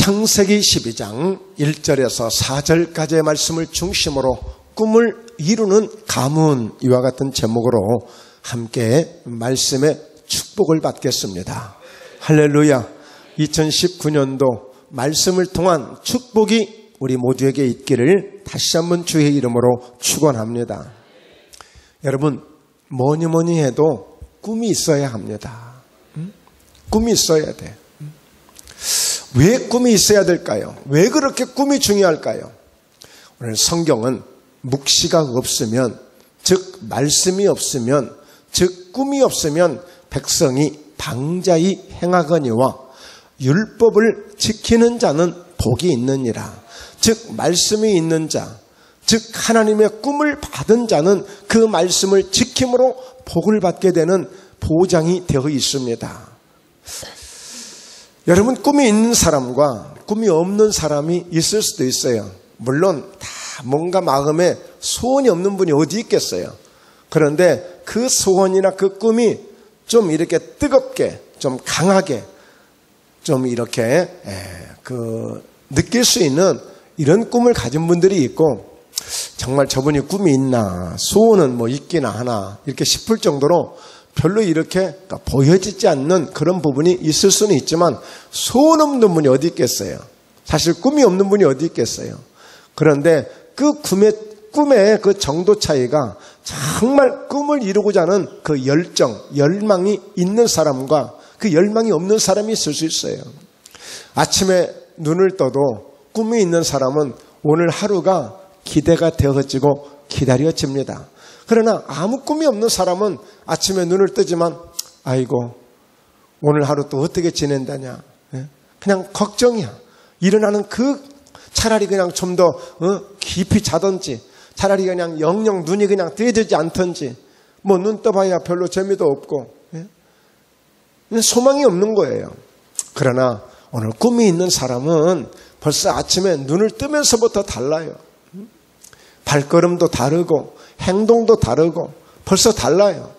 창세기 12장 1절에서 4절까지의 말씀을 중심으로 꿈을 이루는 가문, 이와 같은 제목으로 함께 말씀의 축복을 받겠습니다. 할렐루야. 2019년도 말씀을 통한 축복이 우리 모두에게 있기를 다시 한번 주의 이름으로 축원합니다. 여러분, 뭐니 해도 꿈이 있어야 합니다. 꿈이 있어야 돼. 왜 꿈이 있어야 될까요? 왜 그렇게 꿈이 중요할까요? 오늘 성경은 묵시가 없으면, 즉 말씀이 없으면, 즉 꿈이 없으면 백성이 방자히 행하거니와 율법을 지키는 자는 복이 있느니라. 즉 말씀이 있는 자, 즉 하나님의 꿈을 받은 자는 그 말씀을 지킴으로 복을 받게 되는 보장이 되어 있습니다. 여러분, 꿈이 있는 사람과 꿈이 없는 사람이 있을 수도 있어요. 물론 다 뭔가 마음에 소원이 없는 분이 어디 있겠어요. 그런데 그 소원이나 그 꿈이 좀 이렇게 뜨겁게, 좀 강하게, 좀 이렇게 느낄 수 있는 이런 꿈을 가진 분들이 있고, 정말 저분이 꿈이 있나, 소원은 뭐 있기나 하나 이렇게 싶을 정도로 별로 이렇게 보여지지 않는 그런 부분이 있을 수는 있지만, 소원 없는 분이 어디 있겠어요. 사실 꿈이 없는 분이 어디 있겠어요. 그런데 그 꿈의 그 정도 차이가 정말 꿈을 이루고자 하는 그 열정, 열망이 있는 사람과 그 열망이 없는 사람이 있을 수 있어요. 아침에 눈을 떠도 꿈이 있는 사람은 오늘 하루가 기대가 되어지고 기다려집니다. 그러나 아무 꿈이 없는 사람은 아침에 눈을 뜨지만, 아이고 오늘 하루 또 어떻게 지낸다냐, 그냥 걱정이야. 일어나는 차라리 그냥 좀 더 깊이 자든지, 차라리 그냥 영영 눈이 그냥 뜨여지지 않든지, 뭐 눈 떠봐야 별로 재미도 없고, 소망이 없는 거예요. 그러나 오늘 꿈이 있는 사람은 벌써 아침에 눈을 뜨면서부터 달라요. 발걸음도 다르고 행동도 다르고 벌써 달라요.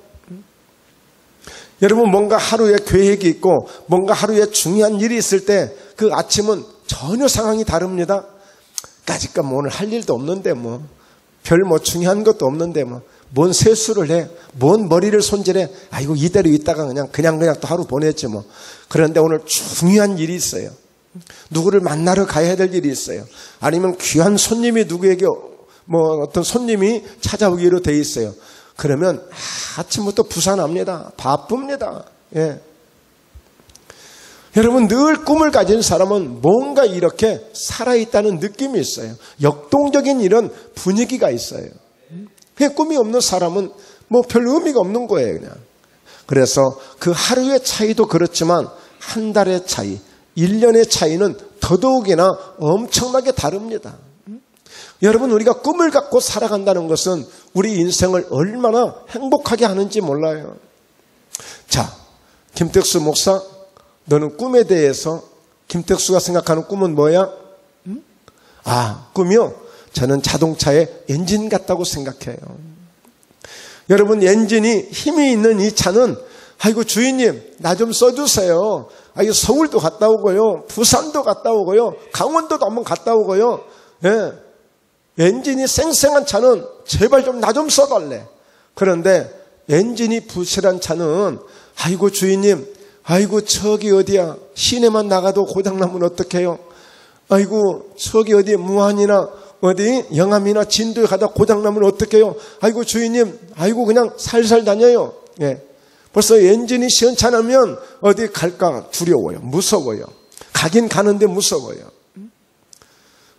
여러분, 뭔가 하루에 계획이 있고 뭔가 하루에 중요한 일이 있을 때 그 아침은 전혀 상황이 다릅니다. 까짓거 뭐 오늘 할 일도 없는데 별 중요한 것도 없는데 뭔 세수를 해, 뭔 머리를 손질해, 아이고 이대로 있다가 그냥 또 하루 보냈지 뭐. 그런데 오늘 중요한 일이 있어요. 누구를 만나러 가야 될 일이 있어요. 아니면 귀한 손님이 누구에게 어떤 손님이 찾아오기로 돼 있어요. 그러면 아침부터 부산합니다. 바쁩니다. 예. 여러분, 늘 꿈을 가진 사람은 뭔가 이렇게 살아있다는 느낌이 있어요. 역동적인 이런 분위기가 있어요. 그냥 꿈이 없는 사람은 별 의미가 없는 거예요, 그냥. 그래서 그 하루의 차이도 그렇지만 한 달의 차이, 1년의 차이는 더더욱이나 엄청나게 다릅니다. 여러분, 우리가 꿈을 갖고 살아간다는 것은 우리 인생을 얼마나 행복하게 하는지 몰라요. 자, 김택수 목사, 너는 꿈에 대해서 김택수가 생각하는 꿈은 뭐야? 꿈이요? 저는 자동차의 엔진 같다고 생각해요. 여러분, 엔진이 힘이 있는 이 차는, 아이고 주인님 나 좀 써주세요. 아이고 서울도 갔다 오고요, 부산도 갔다 오고요, 강원도도 한번 갔다 오고요. 예. 엔진이 쌩쌩한 차는 제발 좀 나 좀 써달래. 그런데 엔진이 부실한 차는, 아이고 주인님, 아이고 저기 어디야, 시내만 나가도 고장나면 어떡해요. 아이고 저기 어디 무안이나 어디 영암이나 진도에 가다 고장나면 어떡해요. 아이고 주인님, 아이고 그냥 살살 다녀요. 예. 벌써 엔진이 시원찮으면 어디 갈까 두려워요. 무서워요. 가긴 가는데 무서워요.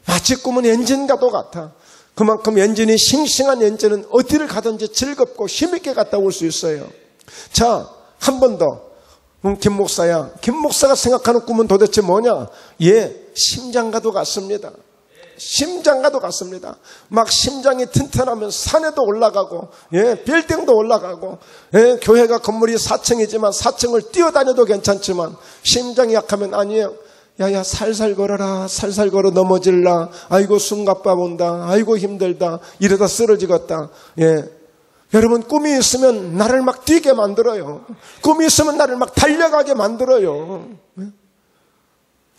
마치 꿈은 엔진과도 같아. 그만큼 엔진이 싱싱한 엔진은 어디를 가든지 즐겁고 힘있게 갔다 올 수 있어요. 자, 한 번 더. 김 목사야, 김 목사가 생각하는 꿈은 도대체 뭐냐? 심장과도 같습니다. 심장과도 같습니다. 막 심장이 튼튼하면 산에도 올라가고, 빌딩도 올라가고, 교회가 건물이 4층이지만 4층을 뛰어다녀도 괜찮지만, 심장이 약하면 아니에요. 야야 살살 걸어라, 살살 걸어 넘어질라, 아이고 숨가빠 온다, 아이고 힘들다, 이러다 쓰러지겠다. 여러분, 꿈이 있으면 나를 막 뛰게 만들어요. 꿈이 있으면 나를 막 달려가게 만들어요.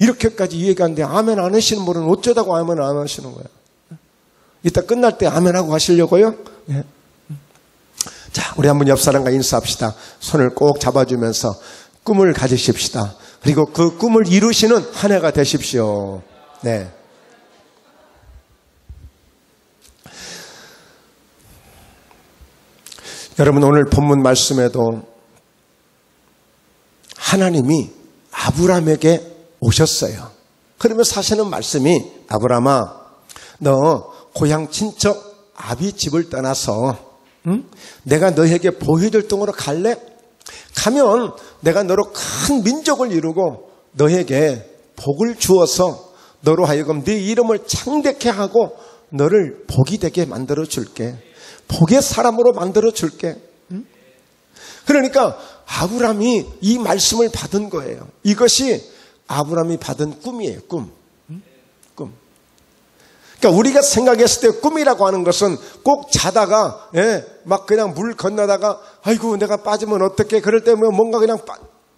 이렇게까지 얘기하는데 아멘 안 하시는 분은 어쩌다고 아멘 안 하시는 거예요? 이따 끝날 때 아멘하고 하시려고요? 예. 자, 우리 한번 옆 사람과 인사합시다. 손을 꼭 잡아주면서 꿈을 가지십시다. 그리고 그 꿈을 이루시는 한 해가 되십시오. 네. 여러분, 오늘 본문 말씀에도 하나님이 아브라함에게 오셨어요. 그러면서 하시는 말씀이 아브라함아, 너 고향 친척 아비 집을 떠나서 내가 너에게 보여줄 땅으로 갈래? 가면 내가 너로 큰 민족을 이루고 너에게 복을 주어서 너로 하여금 네 이름을 창대케 하고 너를 복이 되게 만들어 줄게. 복의 사람으로 만들어 줄게. 그러니까 아브라함이 이 말씀을 받은 거예요. 이것이 아브라함이 받은 꿈이에요. 꿈. 그러니까 우리가 생각했을 때 꿈이라고 하는 것은 꼭 자다가 막 그냥 물 건너다가 아이고 내가 빠지면 어떡해, 그럴 때 뭔가 그냥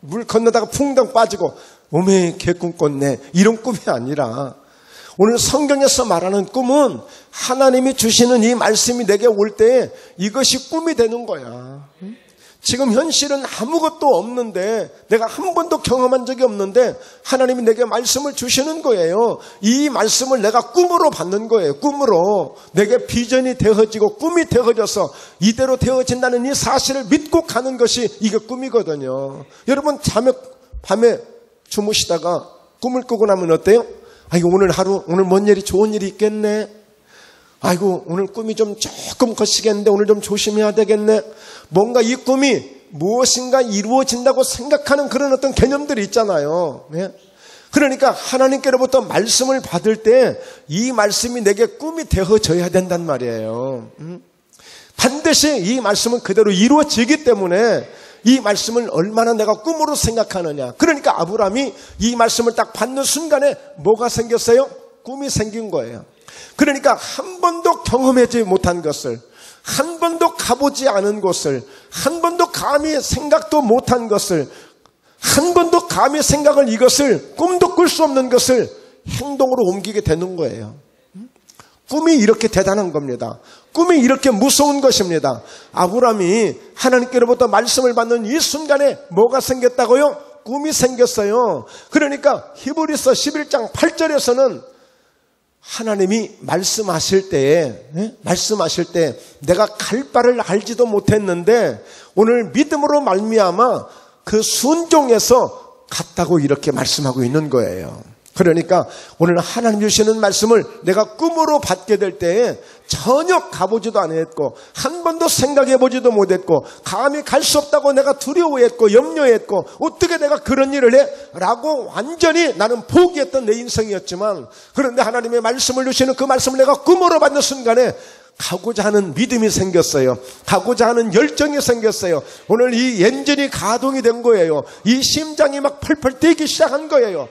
물 건너다가 풍덩 빠지고 오메 개꿈 꿨네, 이런 꿈이 아니라 오늘 성경에서 말하는 꿈은 하나님이 주시는 이 말씀이 내게 올 때 이것이 꿈이 되는 거야. 지금 현실은 아무것도 없는데, 내가 한 번도 경험한 적이 없는데 하나님이 내게 말씀을 주시는 거예요. 이 말씀을 내가 꿈으로 받는 거예요. 꿈으로 내게 비전이 되어지고 꿈이 되어져서 이대로 되어진다는 이 사실을 믿고 가는 것이 이게 꿈이거든요. 여러분, 밤에 주무시다가 꿈을 꾸고 나면 어때요? 아이고 오늘 하루, 오늘 뭔 일이, 좋은 일이 있겠네. 아이고 오늘 꿈이 좀 조금 거시겠는데 오늘 좀 조심해야 되겠네. 뭔가 이 꿈이 무엇인가 이루어진다고 생각하는 그런 어떤 개념들이 있잖아요. 그러니까 하나님께로부터 말씀을 받을 때 이 말씀이 내게 꿈이 되어져야 된단 말이에요. 반드시 이 말씀은 그대로 이루어지기 때문에 이 말씀을 얼마나 내가 꿈으로 생각하느냐. 그러니까 아브라함이 이 말씀을 딱 받는 순간에 뭐가 생겼어요? 꿈이 생긴 거예요. 그러니까 한 번도 경험하지 못한 것을, 한 번도 가보지 않은 곳을, 한 번도 감히 생각도 못한 것을, 한 번도 감히 생각을, 이것을 꿈도 꿀 수 없는 것을 행동으로 옮기게 되는 거예요. 꿈이 이렇게 대단한 겁니다. 꿈이 이렇게 무서운 것입니다. 아브라함이 하나님께로부터 말씀을 받는 이 순간에 뭐가 생겼다고요? 꿈이 생겼어요. 그러니까 히브리서 11장 8절에서는 하나님이 말씀하실 때에 내가 갈 바를 알지도 못했는데 오늘 믿음으로 말미암아 그 순종에서 갔다고 이렇게 말씀하고 있는 거예요. 그러니까 오늘 하나님 주시는 말씀을 내가 꿈으로 받게 될 때에 전혀 가보지도 않았고 한 번도 생각해보지도 못했고 감히 갈 수 없다고 내가 두려워했고 염려했고 어떻게 내가 그런 일을 해? 라고 완전히 나는 포기했던 내 인생이었지만, 그런데 하나님의 말씀을 주시는 그 말씀을 내가 꿈으로 받는 순간에 가고자 하는 믿음이 생겼어요. 가고자 하는 열정이 생겼어요. 오늘 이 엔진이 가동이 된 거예요. 이 심장이 막 펄펄 뛰기 시작한 거예요.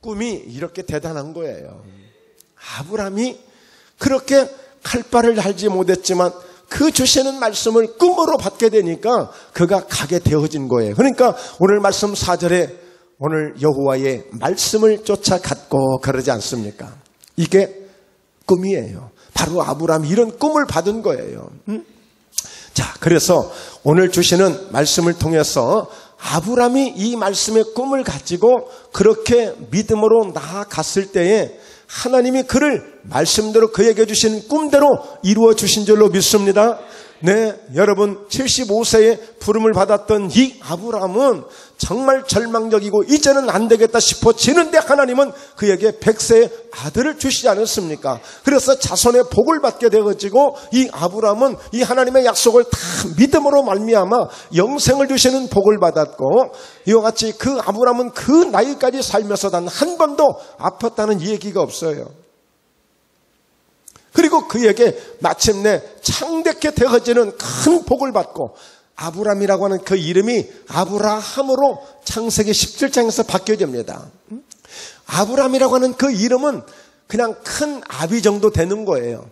꿈이 이렇게 대단한 거예요. 아브라함이 그렇게 갈 바를 알지 못했지만 그 주시는 말씀을 꿈으로 받게 되니까 그가 가게 되어진 거예요. 그러니까 오늘 말씀 4절에 오늘 여호와의 말씀을 쫓아갔고 그러지 않습니까? 이게 꿈이에요. 바로 아브라함이 이런 꿈을 받은 거예요. 자, 그래서 오늘 주시는 말씀을 통해서 아브라함이 이 말씀의 꿈을 가지고 그렇게 믿음으로 나아갔을 때에 하나님이 그를 말씀대로 그에게 주신 꿈대로 이루어 주신 줄로 믿습니다. 네, 여러분 75세에 부름을 받았던 이 아브라함은 정말 절망적이고 이제는 안 되겠다 싶어지는데 하나님은 그에게 100세의 아들을 주시지 않았습니까? 그래서 자손의 복을 받게 되어지고 이 아브라함은 이 하나님의 약속을 다 믿음으로 말미암아 영생을 주시는 복을 받았고, 이와 같이 그 아브라함은 그 나이까지 살면서 단 한 번도 아팠다는 얘기가 없어요. 그리고 그에게 마침내 창대케 되어지는 큰 복을 받고 아브라함이라고 하는 그 이름이 아브라함으로 창세기 17장에서 바뀌어집니다. 아브라함이라고 하는 그 이름은 그냥 큰 아비 정도 되는 거예요.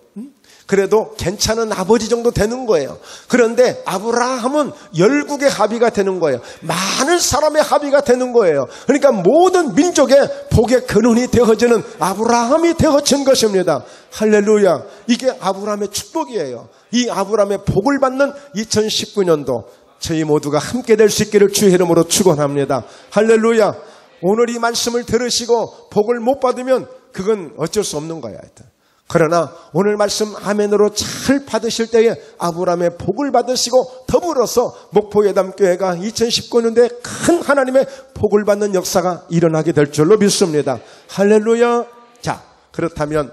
그래도 괜찮은 아버지 정도 되는 거예요. 그런데 아브라함은 열국의 합의가 되는 거예요. 많은 사람의 합의가 되는 거예요. 그러니까 모든 민족의 복의 근원이 되어지는 아브라함이 되어진 것입니다. 할렐루야. 이게 아브라함의 축복이에요. 이 아브라함의 복을 받는 2019년도 저희 모두가 함께 될 수 있기를 주의 이름으로 축원합니다. 할렐루야. 오늘 이 말씀을 들으시고 복을 못 받으면 그건 어쩔 수 없는 거야. 하여튼. 그러나 오늘 말씀 아멘으로 잘 받으실 때에 아브라함의 복을 받으시고 더불어서 목포예담교회가 2019년도에 큰 하나님의 복을 받는 역사가 일어나게 될 줄로 믿습니다. 할렐루야. 자, 그렇다면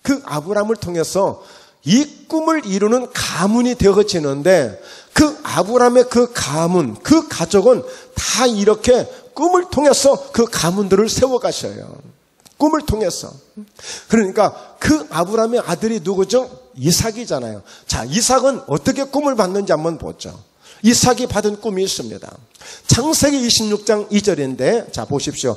그 아브라함을 통해서 이 꿈을 이루는 가문이 되어지는데 그 아브라함의 그 가문, 그 가족은 다 이렇게 꿈을 통해서 그 가문들을 세워가셔요. 꿈을 통해서. 그러니까 그 아브라함의 아들이 누구죠? 이삭이잖아요. 자, 이삭은 어떻게 꿈을 받는지 한번 보죠. 이삭이 받은 꿈이 있습니다. 창세기 26장 2절인데 자 보십시오.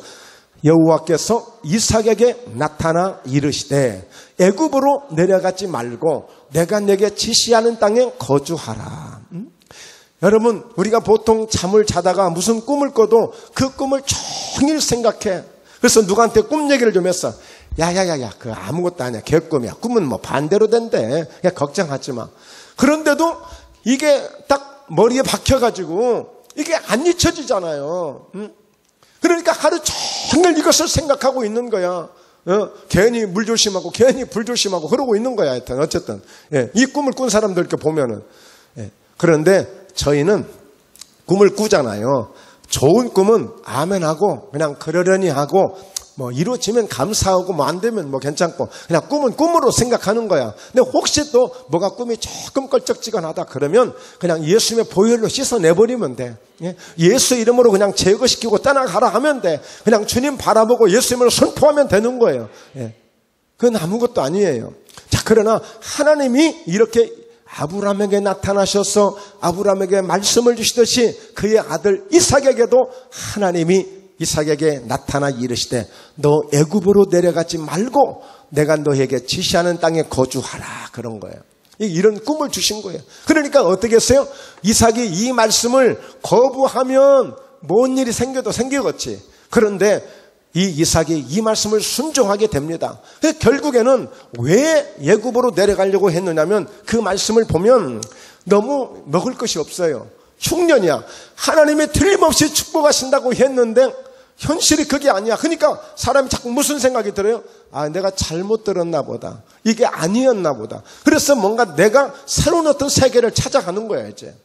여호와께서 이삭에게 나타나 이르시되 애굽으로 내려가지 말고 내가 내게 지시하는 땅에 거주하라. 여러분, 우리가 보통 잠을 자다가 무슨 꿈을 꿔도 그 꿈을 종일 생각해. 그래서 누구한테 꿈 얘기를 좀 했어. 야야야야, 그거 아무것도 아니야. 개꿈이야. 꿈은 뭐 반대로 된대. 그냥 걱정하지 마. 그런데도 이게 딱 머리에 박혀가지고 이게 안 잊혀지잖아요. 그러니까 하루 종일 이것을 생각하고 있는 거야. 괜히 물 조심하고 괜히 불 조심하고 그러고 있는 거야. 하여튼 어쨌든 이 꿈을 꾼 사람들 이렇게 보면은 그런데 저희는 꿈을 꾸잖아요. 좋은 꿈은 아멘하고 그냥 그러려니 하고 뭐 이루어지면 감사하고 뭐 안 되면 뭐 괜찮고 그냥 꿈은 꿈으로 생각하는 거야. 근데 혹시 또 뭐가 꿈이 조금 껄쩍지근하다 그러면 그냥 예수님의 보혈로 씻어내버리면 돼. 예수 이름으로 그냥 제거시키고 떠나가라 하면 돼. 그냥 주님 바라보고 예수 이름으로 선포하면 되는 거예요. 그건 아무것도 아니에요. 자, 그러나 하나님이 이렇게 아브라함에게 나타나셔서 아브라함에게 말씀을 주시듯이 그의 아들 이삭에게도 하나님이 이삭에게 나타나 이르시되 너 애굽으로 내려가지 말고 내가 너에게 지시하는 땅에 거주하라 그런 거예요. 이런 꿈을 주신 거예요. 그러니까 어떻게 했어요? 이삭이 이 말씀을 거부하면 뭔 일이 생겨도 생기겠지. 그런데 이 이삭이 이 말씀을 순종하게 됩니다. 결국에는 왜 애굽으로 내려가려고 했느냐면 그 말씀을 보면 너무 먹을 것이 없어요. 흉년이야. 하나님이 틀림없이 축복하신다고 했는데 현실이 그게 아니야. 그러니까 사람이 자꾸 무슨 생각이 들어요? 아, 내가 잘못 들었나 보다. 이게 아니었나 보다. 그래서 뭔가 내가 새로운 어떤 세계를 찾아가는 거야 이제.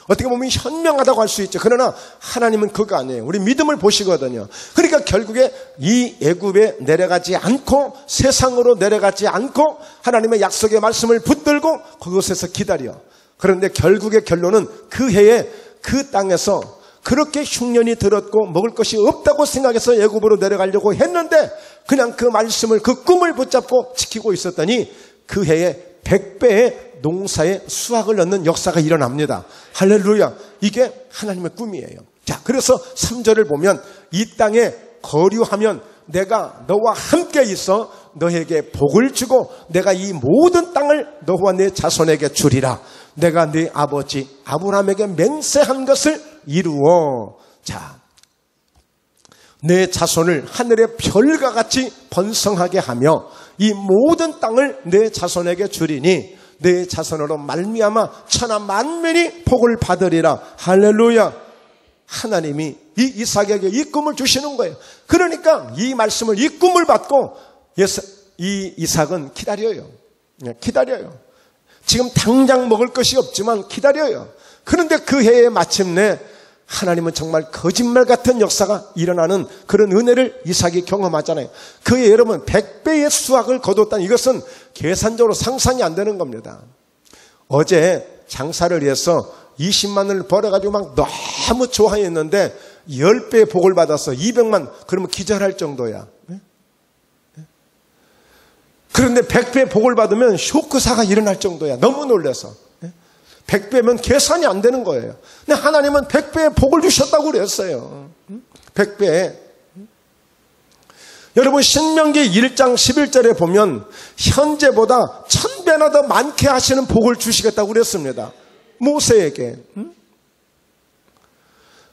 어떻게 보면 현명하다고 할 수 있죠. 그러나 하나님은 그거 아니에요. 우리 믿음을 보시거든요. 그러니까 결국에 이 애굽에 내려가지 않고 세상으로 내려가지 않고 하나님의 약속의 말씀을 붙들고 그곳에서 기다려. 그런데 결국의 결론은 그 해에 그 땅에서 그렇게 흉년이 들었고 먹을 것이 없다고 생각해서 애굽으로 내려가려고 했는데 그냥 그 말씀을 그 꿈을 붙잡고 지키고 있었더니 그 해에 100배의 농사의 수확을 얻는 역사가 일어납니다. 할렐루야. 이게 하나님의 꿈이에요. 자, 그래서 3절을 보면 이 땅에 거류하면 내가 너와 함께 있어 너에게 복을 주고 내가 이 모든 땅을 너와 내 자손에게 주리라. 내가 네 아버지 아브라함에게 맹세한 것을 이루어. 자, 내 자손을 하늘의 별과 같이 번성하게 하며 이 모든 땅을 내 자손에게 주리니 내 자손으로 말미암아 천하 만민이 복을 받으리라. 할렐루야. 하나님이 이 이삭에게 이 꿈을 주시는 거예요. 그러니까 이 말씀을 이 꿈을 받고 이 이삭은 기다려요. 기다려요. 지금 당장 먹을 것이 없지만 기다려요. 그런데 그 해에 마침내 하나님은 정말 거짓말 같은 역사가 일어나는 그런 은혜를 이삭이 경험하잖아요. 그에 여러분 100배의 수확을 거뒀다는 이것은 계산적으로 상상이 안 되는 겁니다. 어제 장사를 위해서 20만 원을 벌어가지고 막 너무 좋아했는데 10배의 복을 받았어. 200만 그러면 기절할 정도야. 그런데 100배의 복을 받으면 쇼크사가 일어날 정도야. 너무 놀라서. 100배면 계산이 안 되는 거예요. 근데 하나님은 100배의 복을 주셨다고 그랬어요. 100배. 여러분 신명기 1장 11절에 보면 현재보다 1000배나 더 많게 하시는 복을 주시겠다고 그랬습니다. 모세에게.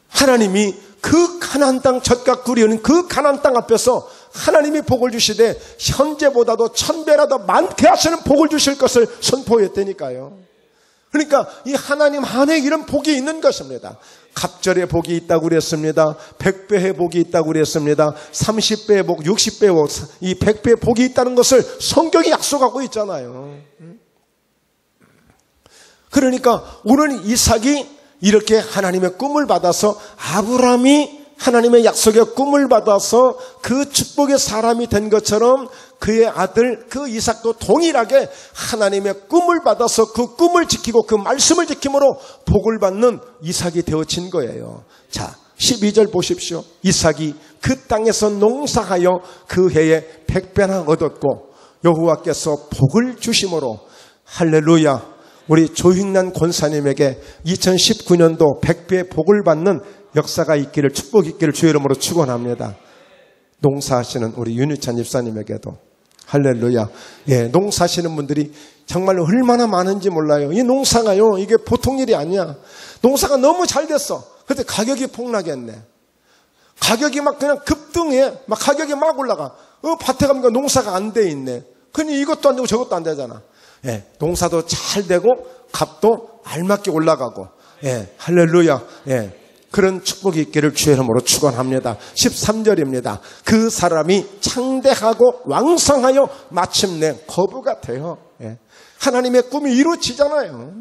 하나님이 그 가나안 땅 젖과 꿀이 흐르는 그 가나안 땅 앞에서 하나님이 복을 주시되 현재보다도 1000배나 더 많게 하시는 복을 주실 것을 선포했다니까요. 그러니까 이 하나님 안에 이런 복이 있는 것입니다. 갑절의 복이 있다고 그랬습니다. 100배의 복이 있다고 그랬습니다. 30배의 복, 60배의 복, 이 100배의 복이 있다는 것을 성경이 약속하고 있잖아요. 그러니까 오늘 이삭이 이렇게 하나님의 꿈을 받아서 아브라함이 하나님의 약속의 꿈을 받아서 그 축복의 사람이 된 것처럼 그의 아들 그 이삭도 동일하게 하나님의 꿈을 받아서 그 꿈을 지키고 그 말씀을 지킴으로 복을 받는 이삭이 되어진 거예요. 자, 12절 보십시오. 이삭이 그 땅에서 농사하여 그 해에 100배나 얻었고 여호와께서 복을 주심으로 할렐루야. 우리 조익란 권사님에게 2019년도 100배의 복을 받는 역사가 있기를, 축복이 있기를 주의 이름으로 축원합니다. 농사하시는 우리 윤유찬 집사님에게도 할렐루야. 예, 농사하시는 분들이 정말 얼마나 많은지 몰라요. 이 농사가요, 이게 보통 일이 아니야. 농사가 너무 잘 됐어. 근데 가격이 폭락했네. 가격이 막 그냥 급등해. 막 가격이 막 올라가. 밭에 가니까 농사가 안 돼 있네. 그니 이것도 안 되고 저것도 안 되잖아. 예, 농사도 잘 되고 값도 알맞게 올라가고. 예, 할렐루야. 예. 그런 축복이 있기를 주의 이름으로 축원합니다. 13절입니다. 그 사람이 창대하고 왕성하여 마침내 거부가 돼요. 예. 하나님의 꿈이 이루어지잖아요.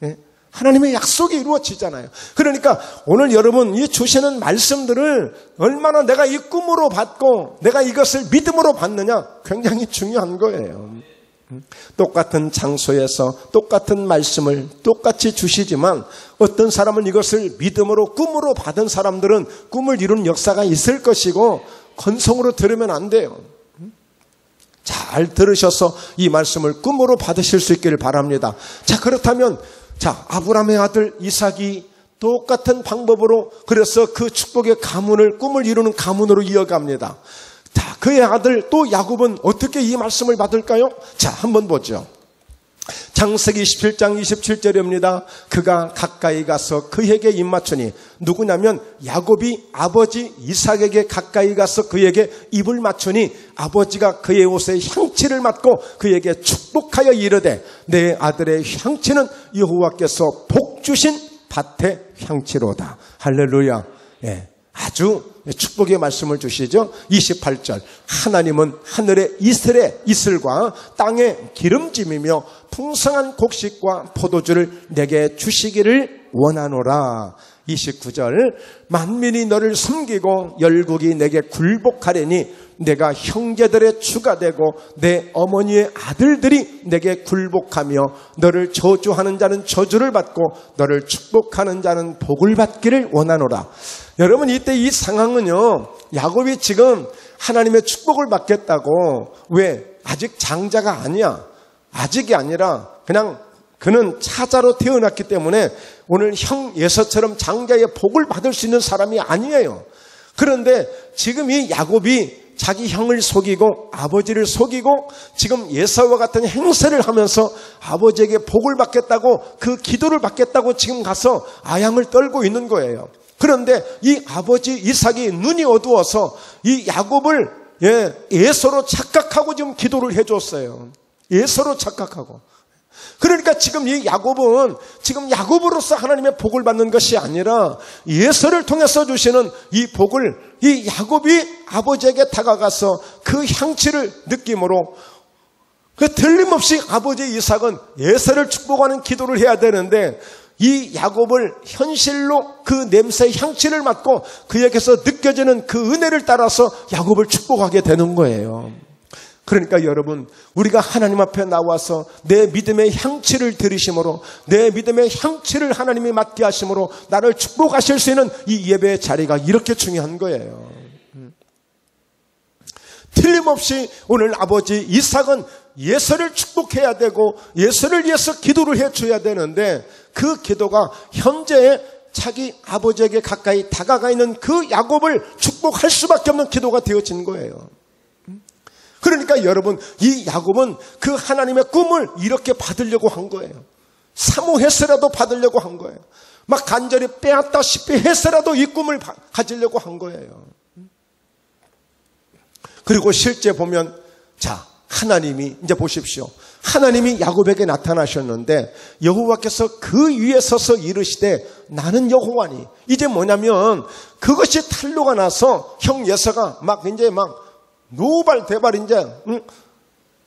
예. 하나님의 약속이 이루어지잖아요. 그러니까 오늘 여러분 이 주시는 말씀들을 얼마나 내가 이 꿈으로 받고 내가 이것을 믿음으로 받느냐 굉장히 중요한 거예요. 똑같은 장소에서 똑같은 말씀을 똑같이 주시지만 어떤 사람은 이것을 믿음으로 꿈으로 받은 사람들은 꿈을 이루는 역사가 있을 것이고 건성으로 들으면 안 돼요. 잘 들으셔서 이 말씀을 꿈으로 받으실 수 있기를 바랍니다. 자, 그렇다면 자, 아브라함의 아들 이삭이 똑같은 방법으로 그래서 그 축복의 가문을 꿈을 이루는 가문으로 이어갑니다. 자, 그의 아들 또 야곱은 어떻게 이 말씀을 받을까요? 자, 한번 보죠. 창세기 17장 27절입니다. 그가 가까이 가서 그에게 입맞추니 누구냐면 야곱이 아버지 이삭에게 가까이 가서 그에게 입을 맞추니 아버지가 그의 옷에 향취를 맡고 그에게 축복하여 이르되 내 아들의 향취는 여호와께서 복 주신 밭의 향취로다. 할렐루야. 예. 아주 축복의 말씀을 주시죠. 28절 하나님은 하늘의 이슬과 땅의 기름짐이며 풍성한 곡식과 포도주를 내게 주시기를 원하노라. 29절 만민이 너를 섬기고 열국이 내게 굴복하려니 내가 형제들의 주가 되고 내 어머니의 아들들이 내게 굴복하며 너를 저주하는 자는 저주를 받고 너를 축복하는 자는 복을 받기를 원하노라. 여러분 이때 이 상황은요, 야곱이 지금 하나님의 축복을 받겠다고 왜 아직 장자가 아니야. 아직이 아니라 그냥 그는 차자로 태어났기 때문에 오늘 형 예서처럼 장자의 복을 받을 수 있는 사람이 아니에요. 그런데 지금 이 야곱이 자기 형을 속이고 아버지를 속이고 지금 예서와 같은 행세를 하면서 아버지에게 복을 받겠다고 그 기도를 받겠다고 지금 가서 아양을 떨고 있는 거예요. 그런데 이 아버지 이삭이 눈이 어두워서 이 야곱을 예서로 착각하고 지금 기도를 해줬어요. 예서로 착각하고. 그러니까 지금 이 야곱은 지금 야곱으로서 하나님의 복을 받는 것이 아니라 예서를 통해서 주시는 이 복을 이 야곱이 아버지에게 다가가서 그 향취를 느낌으로 그 틀림없이 아버지 이삭은 예서를 축복하는 기도를 해야 되는데 이 야곱을 현실로 그 냄새의 향취를 맡고 그에게서 느껴지는 그 은혜를 따라서 야곱을 축복하게 되는 거예요. 그러니까 여러분 우리가 하나님 앞에 나와서 내 믿음의 향취를 들이심으로 내 믿음의 향취를 하나님이 맡게 하심으로 나를 축복하실 수 있는 이 예배의 자리가 이렇게 중요한 거예요. 틀림없이 오늘 아버지 이삭은 예서를 축복해야 되고 예서를 위해서 기도를 해줘야 되는데 그 기도가 현재의 자기 아버지에게 가까이 다가가 있는 그 야곱을 축복할 수밖에 없는 기도가 되어진 거예요. 그러니까 그러니까 여러분, 이 야곱은 그 하나님의 꿈을 이렇게 받으려고 한 거예요. 사모해서라도 받으려고 한 거예요. 막 간절히 빼앗다시피 해서라도 이 꿈을 가지려고 한 거예요. 그리고 실제 보면, 자, 하나님이, 이제 보십시오. 하나님이 야곱에게 나타나셨는데 여호와께서 그 위에 서서 이르시되 나는 여호와니. 이제 뭐냐면 그것이 탄로가 나서 형 예서가 막 이제 막 노발대발 이제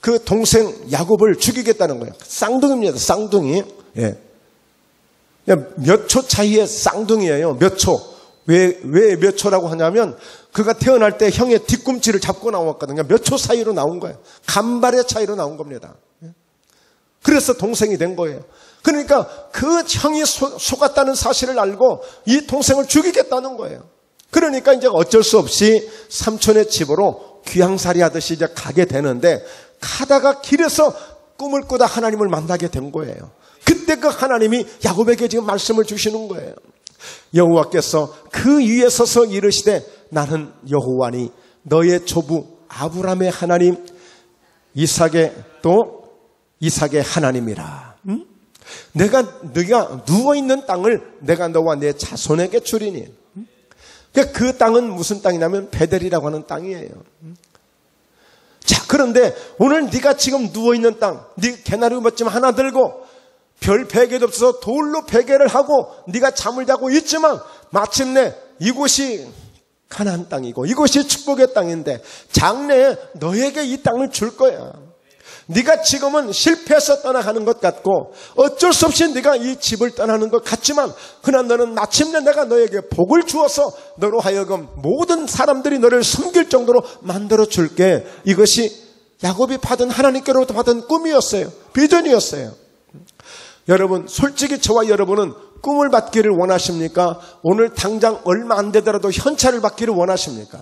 그 동생 야곱을 죽이겠다는 거예요. 쌍둥이입니다. 쌍둥이. 예. 몇 초 차이의 쌍둥이에요. 몇 초. 왜 몇 초라고 하냐면 그가 태어날 때 형의 뒤꿈치를 잡고 나왔거든요. 몇 초 사이로 나온 거예요. 간발의 차이로 나온 겁니다. 그래서 동생이 된 거예요. 그러니까 그 형이 속았다는 사실을 알고 이 동생을 죽이겠다는 거예요. 그러니까 이제 어쩔 수 없이 삼촌의 집으로 귀향살이 하듯이 이제 가게 되는데 가다가 길에서 꿈을 꾸다 하나님을 만나게 된 거예요. 그때 그 하나님이 야곱에게 지금 말씀을 주시는 거예요. 여호와께서 그 위에 서서 이르시되 나는 여호와니 너의 조부 아브라함의 하나님 이삭의 하나님이라. 네가 누워있는 땅을 내가 너와 내 자손에게 주리니. 그 땅은 무슨 땅이냐면 베델이라고 하는 땅이에요. 자, 그런데 오늘 네가 지금 누워있는 땅, 네 개나리 멋짐 하나 들고 별 베개도 없어서 돌로 베개를 하고 네가 잠을 자고 있지만 마침내 이곳이 가나안 땅이고 이곳이 축복의 땅인데 장래에 너에게 이 땅을 줄 거야. 네가 지금은 실패해서 떠나가는 것 같고 어쩔 수 없이 네가 이 집을 떠나는 것 같지만 그러나 너는 마침내 내가 너에게 복을 주어서 너로 하여금 모든 사람들이 너를 섬길 정도로 만들어 줄게. 이것이 야곱이 받은 하나님께로부터 받은 꿈이었어요. 비전이었어요. 여러분, 솔직히 저와 여러분은 꿈을 받기를 원하십니까? 오늘 당장 얼마 안 되더라도 현찰을 받기를 원하십니까?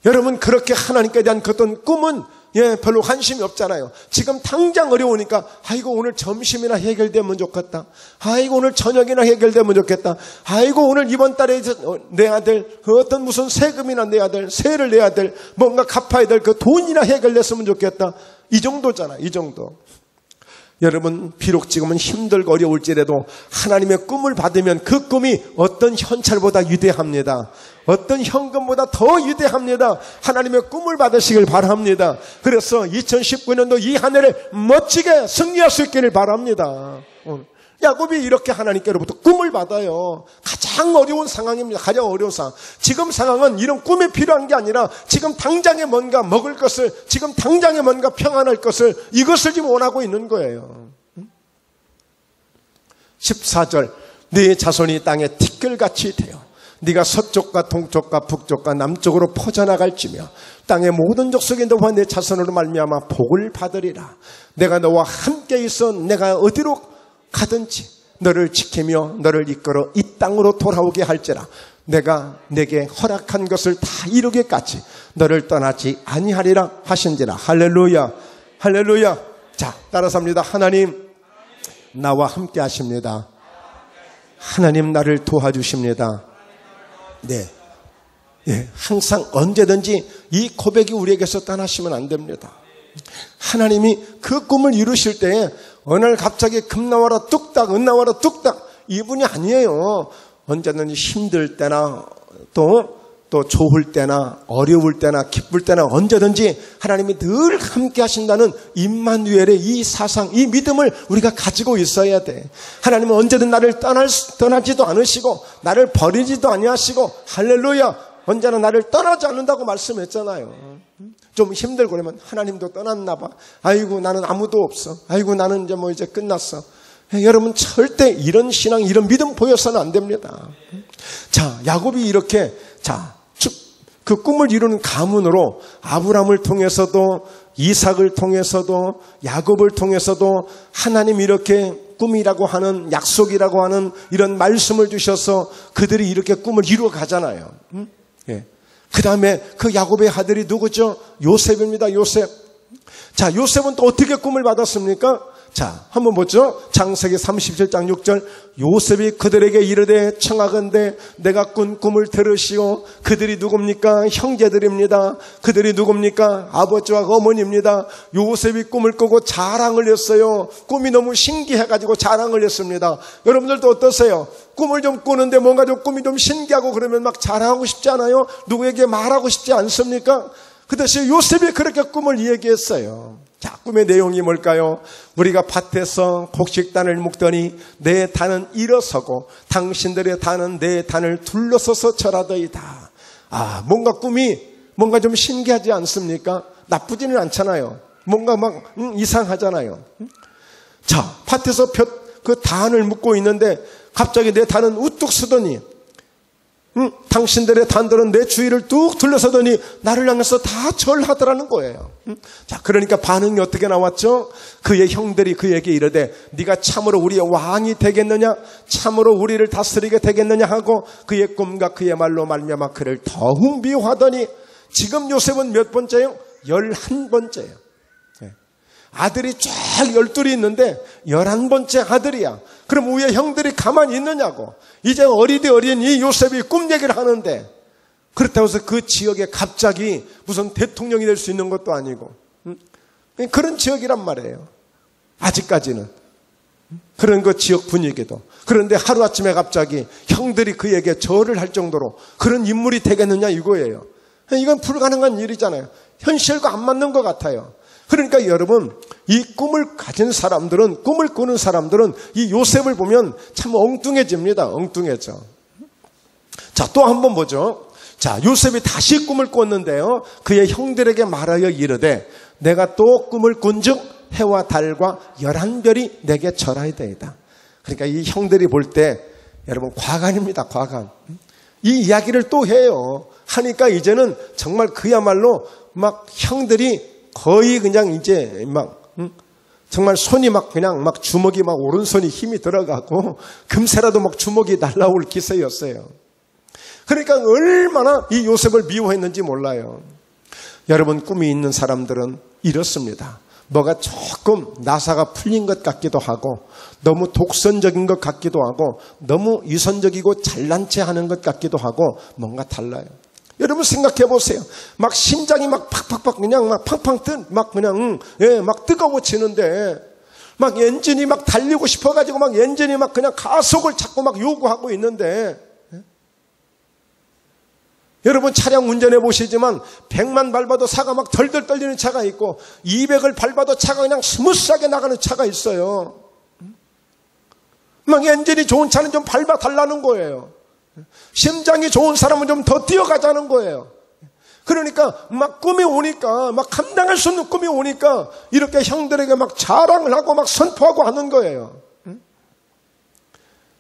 여러분, 그렇게 하나님께 대한 어떤 꿈은 별로 관심이 없잖아요. 지금 당장 어려우니까 아이고 오늘 점심이나 해결되면 좋겠다. 아이고 오늘 저녁이나 해결되면 좋겠다. 아이고 오늘 이번 달에 내야 될 어떤 무슨 세금이나 내야 될 세를 내야 될 뭔가 갚아야 될 그 돈이나 해결됐으면 좋겠다. 이 정도잖아. 이 정도. 여러분, 비록 지금은 힘들고 어려울지라도 하나님의 꿈을 받으면 그 꿈이 어떤 현찰보다 위대합니다. 어떤 현금보다 더 위대합니다. 하나님의 꿈을 받으시길 바랍니다. 그래서 2019년도 이 한 해를 멋지게 승리할 수 있기를 바랍니다. 야곱이 이렇게 하나님께로부터 꿈을 받아요. 가장 어려운 상황입니다. 가장 어려운 상황. 지금 상황은 이런 꿈이 필요한 게 아니라 지금 당장에 뭔가 먹을 것을, 지금 당장에 뭔가 평안할 것을, 이것을 지금 원하고 있는 거예요. 14절 네 자손이 땅에 티끌같이 되어 네가 서쪽과 동쪽과 북쪽과 남쪽으로 퍼져나갈지며 땅의 모든 족속이 너와 내 자손으로 말미암아 복을 받으리라. 내가 너와 함께 있어 내가 어디로 가든지 너를 지키며 너를 이끌어 이 땅으로 돌아오게 할지라. 내가 내게 허락한 것을 다 이루기까지 너를 떠나지 아니하리라 하신지라. 할렐루야, 할렐루야. 자, 따라서 합니다. 하나님 나와 함께 하십니다. 하나님 나를 도와주십니다. 네, 항상 언제든지 이 고백이 우리에게서 떠나시면 안 됩니다. 하나님이 그 꿈을 이루실 때에 어느 날 갑자기 금 나와라 뚝딱, 은 나와라 뚝딱, 이분이 아니에요. 언제든지 힘들 때나 또 좋을 때나 어려울 때나 기쁠 때나 언제든지 하나님이 늘 함께 하신다는 임마누엘의 이 사상, 이 믿음을 우리가 가지고 있어야 돼. 하나님은 언제든 나를 떠나지도 않으시고 나를 버리지도 아니하시고, 할렐루야, 언제나 나를 떠나지 않는다고 말씀했잖아요. 좀 힘들고 그러면 하나님도 떠났나 봐. 아이고 나는 아무도 없어. 아이고 나는 이제 끝났어. 여러분, 절대 이런 신앙, 이런 믿음 보여서는 안 됩니다. 자, 야곱이 이렇게 그 꿈을 이루는 가문으로 아브라함을 통해서도 이삭을 통해서도 야곱을 통해서도 하나님 이렇게 꿈이라고 하는, 약속이라고 하는 이런 말씀을 주셔서 그들이 이렇게 꿈을 이루어 가잖아요. 그 다음에 그 야곱의 아들이 누구죠? 요셉입니다. 요셉. 자, 요셉은 또 어떻게 꿈을 받았습니까? 자, 한번 보죠. 창세기 37장 6절. 요셉이 그들에게 이르되 청하건대 내가 꾼 꿈을 들으시오. 그들이 누굽니까? 형제들입니다. 그들이 누굽니까? 아버지와 어머니입니다. 요셉이 꿈을 꾸고 자랑을 했어요. 꿈이 너무 신기해가지고 자랑을 했습니다. 여러분들도 어떠세요? 꿈을 좀 꾸는데 뭔가 좀 꿈이 좀 신기하고 그러면 막 자랑하고 싶지 않아요? 누구에게 말하고 싶지 않습니까? 그 대신 요셉이 그렇게 꿈을 얘기했어요. 자, 꿈의 내용이 뭘까요? 우리가 밭에서 곡식단을 묶더니 내 단은 일어서고 당신들의 단은 내 단을 둘러서서 절하더이다. 아, 뭔가 꿈이 뭔가 좀 신기하지 않습니까? 나쁘지는 않잖아요. 뭔가 막 이상하잖아요. 자, 밭에서 그 단을 묶고 있는데 갑자기 내 단은 우뚝 서더니 당신들의 단들은 내 주위를 뚝 둘러서더니 나를 향해서 다 절하더라는 거예요. 자, 그러니까 반응이 어떻게 나왔죠? 그의 형들이 그에게 이르되 네가 참으로 우리의 왕이 되겠느냐? 참으로 우리를 다스리게 되겠느냐? 하고 그의 꿈과 그의 말로 말미암아 그를 더욱 미워하더니 지금 요셉은 몇 번째요? 11번째예요. 아들이 쫙 12이 있는데 11번째 아들이야. 그럼 위에 형들이 가만히 있느냐고. 이제 어리디 어린 이 요셉이 꿈 얘기를 하는데 그렇다고 해서 그 지역에 갑자기 무슨 대통령이 될 수 있는 것도 아니고 그런 지역이란 말이에요. 아직까지는. 그런 그 지역 분위기도. 그런데 하루아침에 갑자기 형들이 그에게 절을 할 정도로 그런 인물이 되겠느냐 이거예요. 이건 불가능한 일이잖아요. 현실과 안 맞는 것 같아요. 그러니까 여러분, 이 꿈을 가진 사람들은, 꿈을 꾸는 사람들은 이 요셉을 보면 참 엉뚱해집니다. 엉뚱해져. 자, 또 한번 보죠. 자, 요셉이 다시 꿈을 꿨는데요. 그의 형들에게 말하여 이르되 내가 또 꿈을 꾼즉 해와 달과 11별이 내게 절하야 되이다. 그러니까 이 형들이 볼 때 여러분 과간입니다. 과간. 이 이야기를 또 해요. 하니까 이제는 정말 그야말로 막 형들이 거의 그냥 이제 막 정말 손이 막 그냥 막 주먹이 막 오른손이 힘이 들어가고 금세라도 막 주먹이 날라올 기세였어요. 그러니까 얼마나 이 요셉을 미워했는지 몰라요. 여러분, 꿈이 있는 사람들은 이렇습니다. 뭐가 조금 나사가 풀린 것 같기도 하고 너무 독선적인 것 같기도 하고 너무 유선적이고 잘난 체 하는 것 같기도 하고 뭔가 달라요. 여러분 생각해 보세요. 막 심장이 막 팍팍팍 그냥 막 팡팡 막 그냥 막 뜨거워지는데 막 엔진이 막 달리고 싶어가지고 막 엔진이 막 그냥 가속을 자꾸 막 요구하고 있는데 여러분 차량 운전해 보시지만 100만 밟아도 차가 막 덜덜 떨리는 차가 있고 200을 밟아도 차가 그냥 스무스하게 나가는 차가 있어요. 막 엔진이 좋은 차는 좀 밟아 달라는 거예요. 심장이 좋은 사람은 좀 더 뛰어가자는 거예요. 그러니까 막 꿈이 오니까 막 감당할 수 없는 꿈이 오니까 이렇게 형들에게 막 자랑을 하고 막 선포하고 하는 거예요.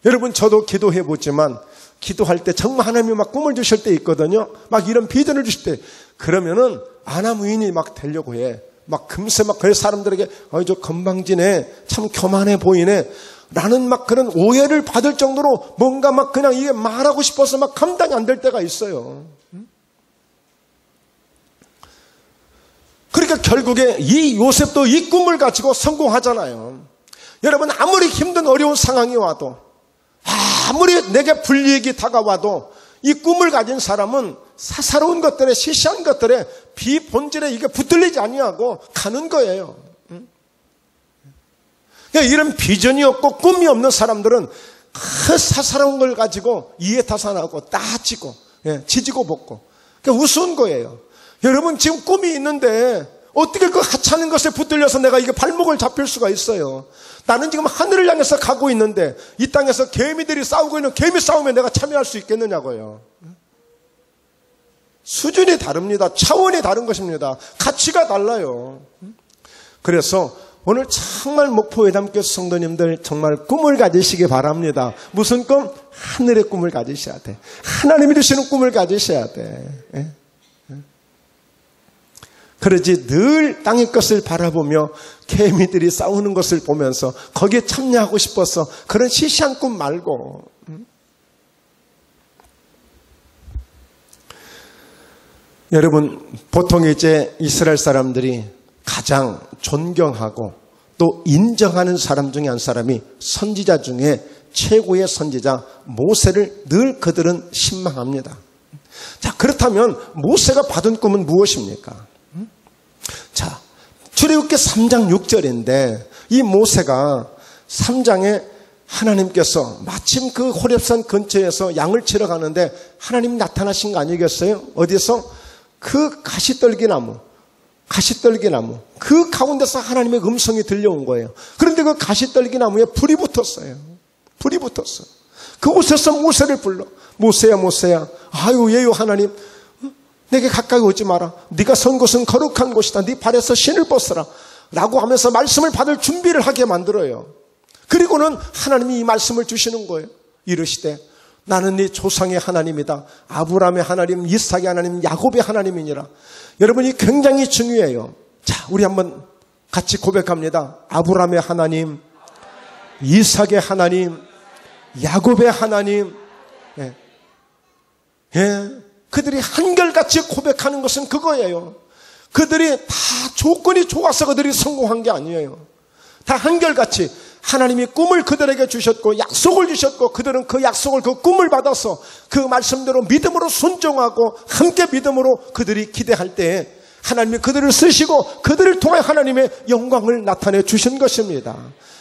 여러분 저도 기도해 보지만 기도할 때 정말 하나님이 막 꿈을 주실 때 있거든요. 막 이런 비전을 주실 때 그러면은 아나무인이 막 되려고 해. 막 금세 막 그 사람들에게 저 건방지네, 참 교만해 보이네 라는 막 그런 오해를 받을 정도로 뭔가 막 그냥 이게 말하고 싶어서 막 감당이 안 될 때가 있어요. 그러니까 결국에 이 요셉도 이 꿈을 가지고 성공하잖아요. 여러분 아무리 힘든 어려운 상황이 와도 아무리 내게 불이익이 다가와도 이 꿈을 가진 사람은 사사로운 것들에 시시한 것들에 비본질에 이게 붙들리지 아니하고 가는 거예요. 이런 비전이 없고 꿈이 없는 사람들은 그 사사로운 걸 가지고 이해타산하고 따지고 지지고 볶고 우스운 거예요. 여러분 지금 꿈이 있는데 어떻게 그 하찮은 것에 붙들려서 내가 이게 발목을 잡힐 수가 있어요. 나는 지금 하늘을 향해서 가고 있는데 이 땅에서 개미들이 싸우고 있는 개미 싸움에 내가 참여할 수 있겠느냐고요. 수준이 다릅니다. 차원이 다른 것입니다. 가치가 달라요. 그래서 오늘 정말 목포회담교 성도님들 정말 꿈을 가지시기 바랍니다. 무슨 꿈? 하늘의 꿈을 가지셔야 돼. 하나님이 주시는 꿈을 가지셔야 돼. 그러지 늘 땅의 것을 바라보며 개미들이 싸우는 것을 보면서 거기에 참여하고 싶어서 그런 시시한 꿈 말고. 여러분 보통 이제 이스라엘 사람들이 가장 존경하고 또 인정하는 사람 중에 한 사람이 선지자 중에 최고의 선지자 모세를 늘 그들은 신망합니다. 자, 그렇다면 모세가 받은 꿈은 무엇입니까? 자, 출애굽기 3장 6절인데 이 모세가 3장에 하나님께서 마침 그 호렙산 근처에서 양을 치러 가는데 하나님 나타나신 거 아니겠어요? 어디서? 그 가시떨기나무 그 가운데서 하나님의 음성이 들려온 거예요. 그런데 그 가시떨기나무에 불이 붙었어요. 그곳에서 모세를 불러. 모세야 모세야. 아유 예요 하나님. 내게 가까이 오지 마라. 네가 선 곳은 거룩한 곳이다. 네 발에서 신을 벗어라. 라고 하면서 말씀을 받을 준비를 하게 만들어요. 그리고는 하나님이 이 말씀을 주시는 거예요. 이르시되 나는 네 조상의 하나님이다. 아브라함의 하나님, 이삭의 하나님, 야곱의 하나님이니라. 여러분이 굉장히 중요해요. 자, 우리 한번 같이 고백합니다. 아브라함의 하나님, 이삭의 하나님, 야곱의 하나님. 그들이 한결같이 고백하는 것은 그거예요. 그들이 다 조건이 좋아서 그들이 성공한 게 아니에요. 다 한결같이 하나님이 꿈을 그들에게 주셨고 약속을 주셨고 그들은 그 약속을 그 꿈을 받아서 그 말씀대로 믿음으로 순종하고 함께 믿음으로 그들이 기대할 때에 하나님이 그들을 쓰시고 그들을 통해 하나님의 영광을 나타내 주신 것입니다.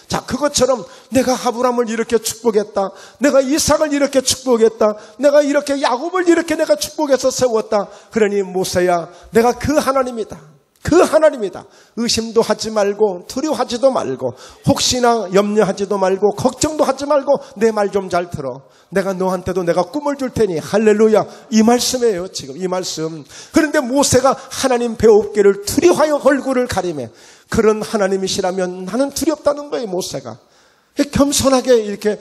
자, 그것처럼 내가 아브라함을 이렇게 축복했다. 내가 이삭을 이렇게 축복했다. 내가 이렇게 야곱을 이렇게 내가 축복해서 세웠다. 그러니 모세야, 내가 그 하나님이다. 그 하나님이다. 의심도 하지 말고 두려워하지도 말고 혹시나 염려하지도 말고 걱정도 하지 말고 내 말 좀 잘 들어. 내가 너한테도 내가 꿈을 줄 테니 할렐루야. 이 말씀이에요. 지금 이 말씀. 그런데 모세가 하나님 배웁기를 두려워하여 얼굴을 가리매 그런 하나님이시라면 나는 두렵다는 거예요. 모세가 겸손하게 이렇게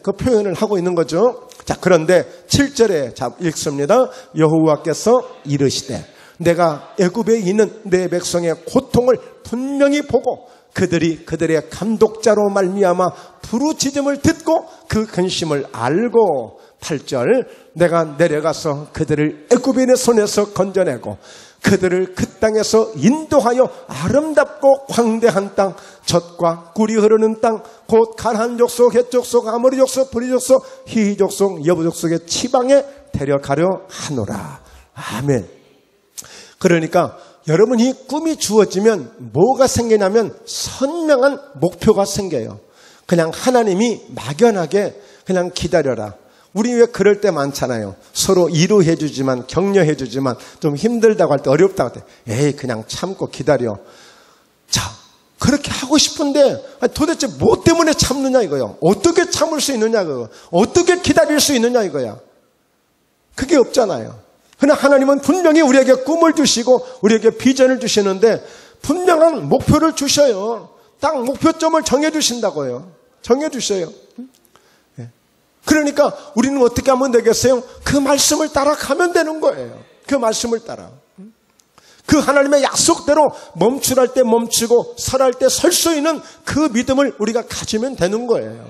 그 표현을 하고 있는 거죠. 자, 그런데 7절에 자 읽습니다. 여호와께서 이르시되 내가 애굽에 있는 내 백성의 고통을 분명히 보고 그들의 감독자로 말미암아 부르짖음을 듣고 그 근심을 알고 8절 내가 내려가서 그들을 애굽인의 손에서 건져내고 그들을 그 땅에서 인도하여 아름답고 광대한 땅 젖과 꿀이 흐르는 땅 곧 가나안 족속, 헷 족속, 아모리 족속, 브리 족속, 히위 족속, 여부 족속의 지방에 데려가려 하노라. 아멘. 그러니까 여러분이 꿈이 주어지면 뭐가 생기냐면 선명한 목표가 생겨요. 그냥 하나님이 막연하게 그냥 기다려라. 우리 왜 그럴 때 많잖아요. 서로 위로해 주지만 격려해 주지만 좀 힘들다고 할 때 어렵다고 할 때 에이 그냥 참고 기다려. 자, 그렇게 하고 싶은데 도대체 뭐 때문에 참느냐 이거야. 어떻게 참을 수 있느냐 이거야. 어떻게 기다릴 수 있느냐 이거야. 그게 없잖아요. 그러나 하나님은 분명히 우리에게 꿈을 주시고 우리에게 비전을 주시는데 분명한 목표를 주셔요. 딱 목표점을 정해주신다고요. 정해주셔요. 그러니까 우리는 어떻게 하면 되겠어요? 그 말씀을 따라가면 되는 거예요. 그 말씀을 따라. 그 하나님의 약속대로 멈추랄 때 멈추고 설할 때 설 수 있는 그 믿음을 우리가 가지면 되는 거예요.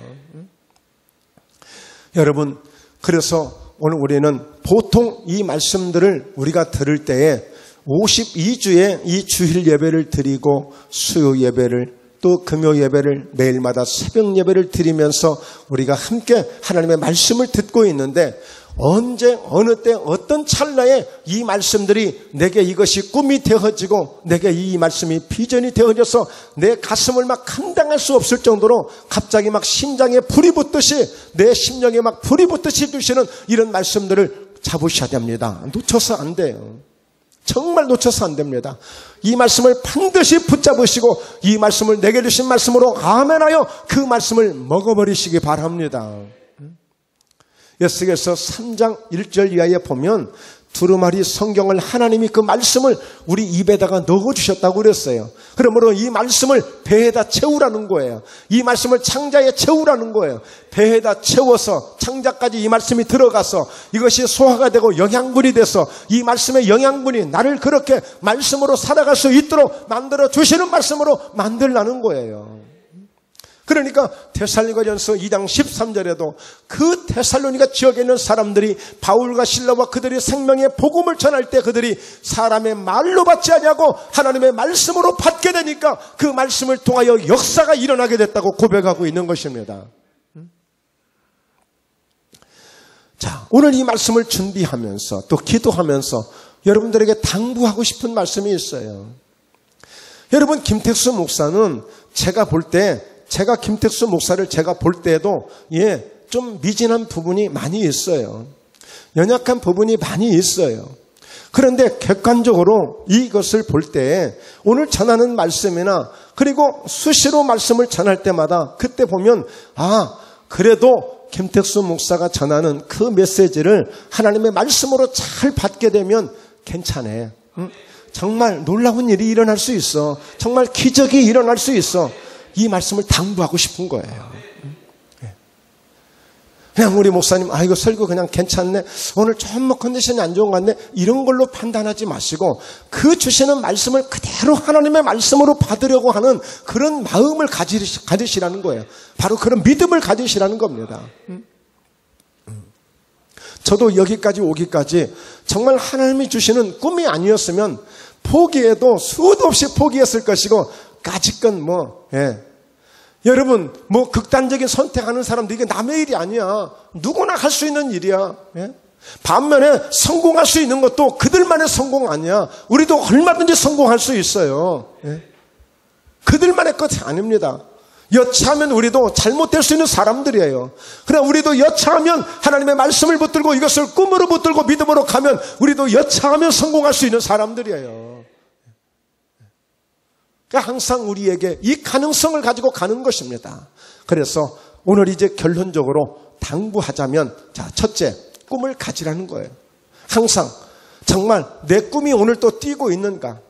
여러분, 그래서 오늘 우리는 보통 이 말씀들을 우리가 들을 때에 52주에 이 주일 예배를 드리고 수요 예배를 또 금요 예배를 매일마다 새벽 예배를 드리면서 우리가 함께 하나님의 말씀을 듣고 있는데 언제 어느 때 어떤 찰나에 이 말씀들이 내게 이것이 꿈이 되어지고 내게 이 말씀이 비전이 되어져서 내 가슴을 막 감당할 수 없을 정도로 갑자기 막 심장에 불이 붙듯이 내 심령에 막 불이 붙듯이 주시는 이런 말씀들을 잡으셔야 됩니다. 놓쳐서 안 돼요. 정말 놓쳐서 안 됩니다. 이 말씀을 반드시 붙잡으시고 이 말씀을 내게 주신 말씀으로 아멘하여 그 말씀을 먹어버리시기 바랍니다. 에스겔서 3장 1절 이하에 보면 두루마리 성경을 하나님이 그 말씀을 우리 입에다가 넣어주셨다고 그랬어요. 그러므로 이 말씀을 배에다 채우라는 거예요. 이 말씀을 창자에 채우라는 거예요. 배에다 채워서 창자까지 이 말씀이 들어가서 이것이 소화가 되고 영양분이 돼서 이 말씀의 영양분이 나를 그렇게 말씀으로 살아갈 수 있도록 만들어 주시는 말씀으로 만들라는 거예요. 그러니까 데살로니가전서 2장 13절에도 그 데살로니가 지역에 있는 사람들이 바울과 실라와 그들이 생명의 복음을 전할 때 그들이 사람의 말로 받지 아니하고 하나님의 말씀으로 받게 되니까 그 말씀을 통하여 역사가 일어나게 됐다고 고백하고 있는 것입니다. 자, 오늘 이 말씀을 준비하면서 또 기도하면서 여러분들에게 당부하고 싶은 말씀이 있어요. 여러분, 김택수 목사는 제가 김택수 목사를 제가 볼 때에도 좀 미진한 부분이 많이 있어요. 연약한 부분이 많이 있어요. 그런데 객관적으로 이것을 볼 때 오늘 전하는 말씀이나 그리고 수시로 말씀을 전할 때마다 그때 보면 그래도 김택수 목사가 전하는 그 메시지를 하나님의 말씀으로 잘 받게 되면 괜찮아. 정말 놀라운 일이 일어날 수 있어. 정말 기적이 일어날 수 있어. 이 말씀을 당부하고 싶은 거예요. 그냥 우리 목사님, 이거 설교 그냥 괜찮네. 오늘 좀 컨디션이 안 좋은 것 같네. 이런 걸로 판단하지 마시고 그 주시는 말씀을 그대로 하나님의 말씀으로 받으려고 하는 그런 마음을 가지시라는 거예요. 바로 그런 믿음을 가지시라는 겁니다. 저도 여기까지 오기까지 정말 하나님이 주시는 꿈이 아니었으면 포기해도 수도 없이 포기했을 것이고 까짓건 여러분 극단적인 선택하는 사람도 이게 남의 일이 아니야. 누구나 할 수 있는 일이야. 반면에 성공할 수 있는 것도 그들만의 성공 아니야. 우리도 얼마든지 성공할 수 있어요. 그들만의 것이 아닙니다. 여차하면 우리도 잘못될 수 있는 사람들이에요. 그러나 우리도 여차하면 하나님의 말씀을 붙들고 이것을 꿈으로 붙들고 믿음으로 가면 우리도 여차하면 성공할 수 있는 사람들이에요. 그러니까 항상 우리에게 이 가능성을 가지고 가는 것입니다. 그래서 오늘 이제 결론적으로 당부하자면, 자, 첫째, 꿈을 가지라는 거예요. 항상 정말 내 꿈이 오늘 또 뛰고 있는가?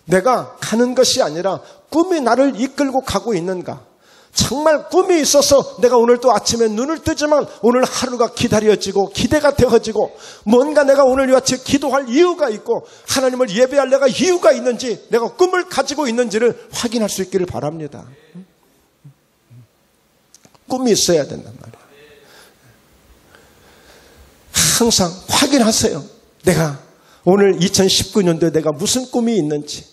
내가 가는 것이 아니라 꿈이 나를 이끌고 가고 있는가? 정말 꿈이 있어서 내가 오늘 또 아침에 눈을 뜨지만 오늘 하루가 기다려지고 기대가 되어지고 뭔가 내가 오늘 이같이 기도할 이유가 있고 하나님을 예배할 내가 이유가 있는지 내가 꿈을 가지고 있는지를 확인할 수 있기를 바랍니다. 꿈이 있어야 된단 말이에요. 항상 확인하세요. 내가 오늘 2019년도에 내가 무슨 꿈이 있는지,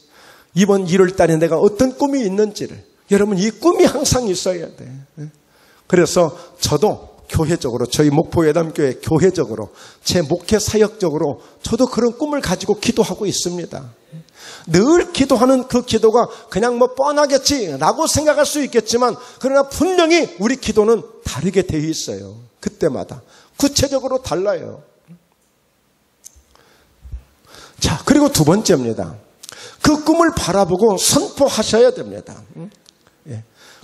이번 1월 달에 내가 어떤 꿈이 있는지를, 여러분 이 꿈이 항상 있어야 돼. 그래서 저도 교회적으로, 저희 목포예담교회 교회적으로, 제 목회 사역적으로 저도 그런 꿈을 가지고 기도하고 있습니다. 늘 기도하는 그 기도가 그냥 뻔하겠지라고 생각할 수 있겠지만, 그러나 분명히 우리 기도는 다르게 되어 있어요. 그때마다 구체적으로 달라요. 자, 그리고 두 번째입니다. 그 꿈을 바라보고 선포하셔야 됩니다.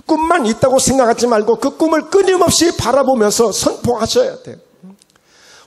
꿈만 있다고 생각하지 말고 그 꿈을 끊임없이 바라보면서 선포하셔야 돼요.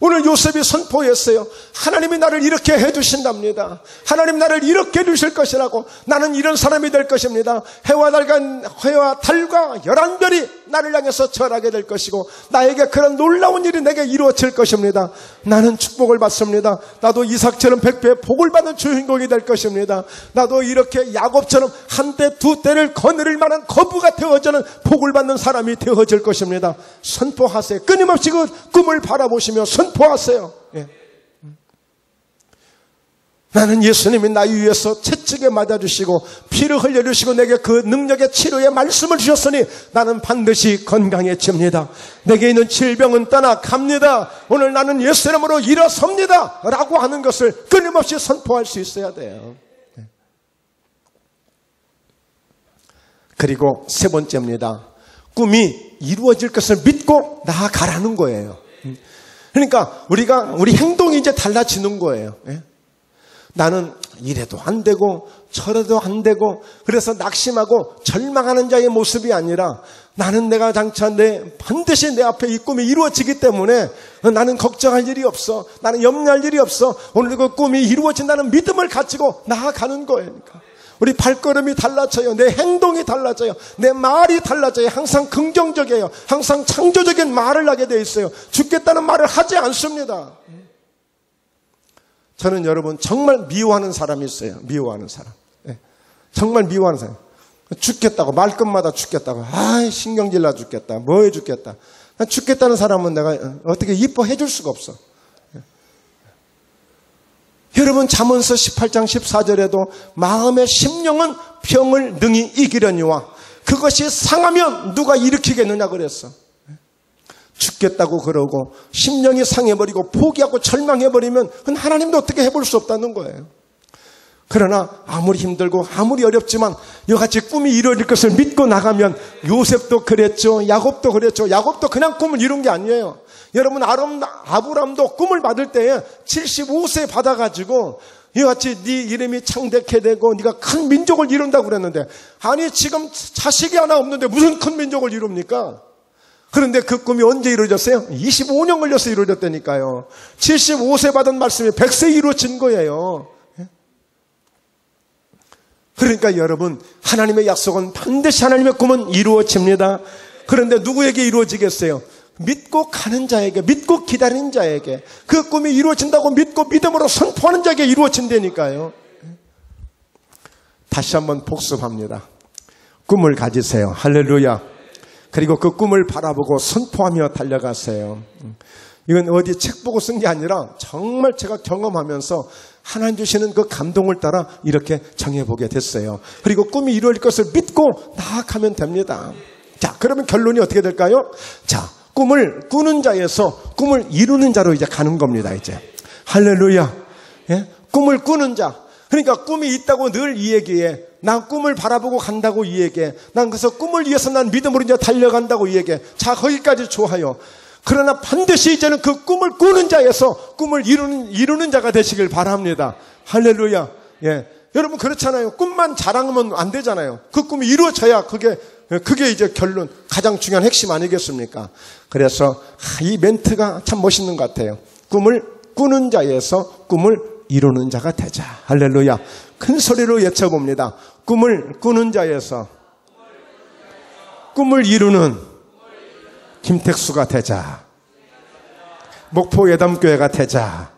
오늘 요셉이 선포했어요. 하나님이 나를 이렇게 해주신답니다. 하나님 나를 이렇게 해주실 것이라고. 나는 이런 사람이 될 것입니다. 해와 달과 11별이 나를 향해서 절하게 될 것이고 나에게 그런 놀라운 일이 내게 이루어질 것입니다. 나는 축복을 받습니다. 나도 이삭처럼 100배의 복을 받는 주인공이 될 것입니다. 나도 이렇게 야곱처럼 한 대 두 대를 거느릴 만한 거부가 되어지는 복을 받는 사람이 되어질 것입니다. 선포하세요. 끊임없이 그 꿈을 바라보시며 선포하세요. 나는 예수님이 나 위해서 채찍에 맞아주시고 피를 흘려주시고 내게 그 능력의 치료의 말씀을 주셨으니 나는 반드시 건강해집니다. 내게 있는 질병은 떠나갑니다. 오늘 나는 예수 이름으로 일어섭니다 라고 하는 것을 끊임없이 선포할 수 있어야 돼요. 그리고 세 번째입니다. 꿈이 이루어질 것을 믿고 나아가라는 거예요. 그러니까 우리 행동이 이제 달라지는 거예요. 나는 이래도 안 되고 저래도 안 되고 그래서 낙심하고 절망하는 자의 모습이 아니라 나는 내가 장차 반드시 내 앞에 이 꿈이 이루어지기 때문에 나는 걱정할 일이 없어. 나는 염려할 일이 없어. 오늘 그 꿈이 이루어진다는 믿음을 가지고 나아가는 거예요. 그러니까 우리 발걸음이 달라져요. 내 행동이 달라져요. 내 말이 달라져요. 항상 긍정적이에요. 항상 창조적인 말을 하게 돼 있어요. 죽겠다는 말을 하지 않습니다. 저는 여러분 정말 미워하는 사람이 있어요. 미워하는 사람. 정말 미워하는 사람. 죽겠다고, 말끝마다 죽겠다고. 아이, 신경질 나 죽겠다. 뭐 해 죽겠다. 죽겠다는 사람은 내가 어떻게 이뻐해 줄 수가 없어. 여러분, 잠언서 18장 14절에도 마음의 심령은 병을 능히 이기려니와 그것이 상하면 누가 일으키겠느냐 그랬어. 죽겠다고 그러고 심령이 상해버리고 포기하고 절망해버리면 그건 하나님도 어떻게 해볼 수 없다는 거예요. 그러나 아무리 힘들고 아무리 어렵지만 이같이 꿈이 이루어질 것을 믿고 나가면 요셉도 그랬죠. 야곱도 그랬죠. 야곱도 그냥 꿈을 이룬 게 아니에요. 여러분, 아브람도 꿈을 받을 때에 75세 받아가지고 이같이 네 이름이 창대케 되고 네가 큰 민족을 이룬다고 그랬는데, 아니 지금 자식이 하나 없는데 무슨 큰 민족을 이룹니까? 그런데 그 꿈이 언제 이루어졌어요? 25년 걸려서 이루어졌다니까요. 75세 받은 말씀이 100세 이루어진 거예요. 그러니까 여러분, 하나님의 약속은 반드시 하나님의 꿈은 이루어집니다. 그런데 누구에게 이루어지겠어요? 믿고 가는 자에게, 믿고 기다리는 자에게, 그 꿈이 이루어진다고 믿고 믿음으로 선포하는 자에게 이루어진다니까요. 다시 한번 복습합니다. 꿈을 가지세요. 할렐루야. 그리고 그 꿈을 바라보고 선포하며 달려가세요. 이건 어디 책 보고 쓴 게 아니라 정말 제가 경험하면서 하나님 주시는 그 감동을 따라 이렇게 정해보게 됐어요. 그리고 꿈이 이루어질 것을 믿고 나아가면 됩니다. 자, 그러면 결론이 어떻게 될까요? 자, 꿈을 꾸는 자에서 꿈을 이루는 자로 이제 가는 겁니다, 이제. 할렐루야. 예? 꿈을 꾸는 자. 그러니까 꿈이 있다고 늘 이 얘기해. 난 꿈을 바라보고 간다고 이 얘기해. 난 그래서 꿈을 위해서 난 믿음으로 이제 달려간다고 이 얘기해. 자, 거기까지 좋아요. 그러나 반드시 이제는 그 꿈을 꾸는 자에서 꿈을 이루는 자가 되시길 바랍니다. 할렐루야. 예. 여러분, 그렇잖아요. 꿈만 자랑하면 안 되잖아요. 그 꿈이 이루어져야 그게 이제 결론, 가장 중요한 핵심 아니겠습니까? 그래서 이 멘트가 참 멋있는 것 같아요. 꿈을 꾸는 자에서 꿈을 이루는 자가 되자. 할렐루야. 큰 소리로 외쳐봅니다. 꿈을 꾸는 자에서 꿈을 이루는 김택수가 되자. 목포 예담교회가 되자.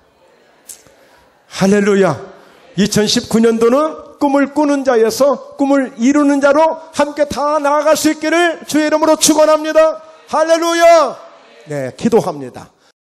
할렐루야. 2019년도는 꿈을 꾸는 자에서 꿈을 이루는 자로 함께 다 나아갈 수 있기를 주의 이름으로 축원합니다. 할렐루야. 네, 기도합니다.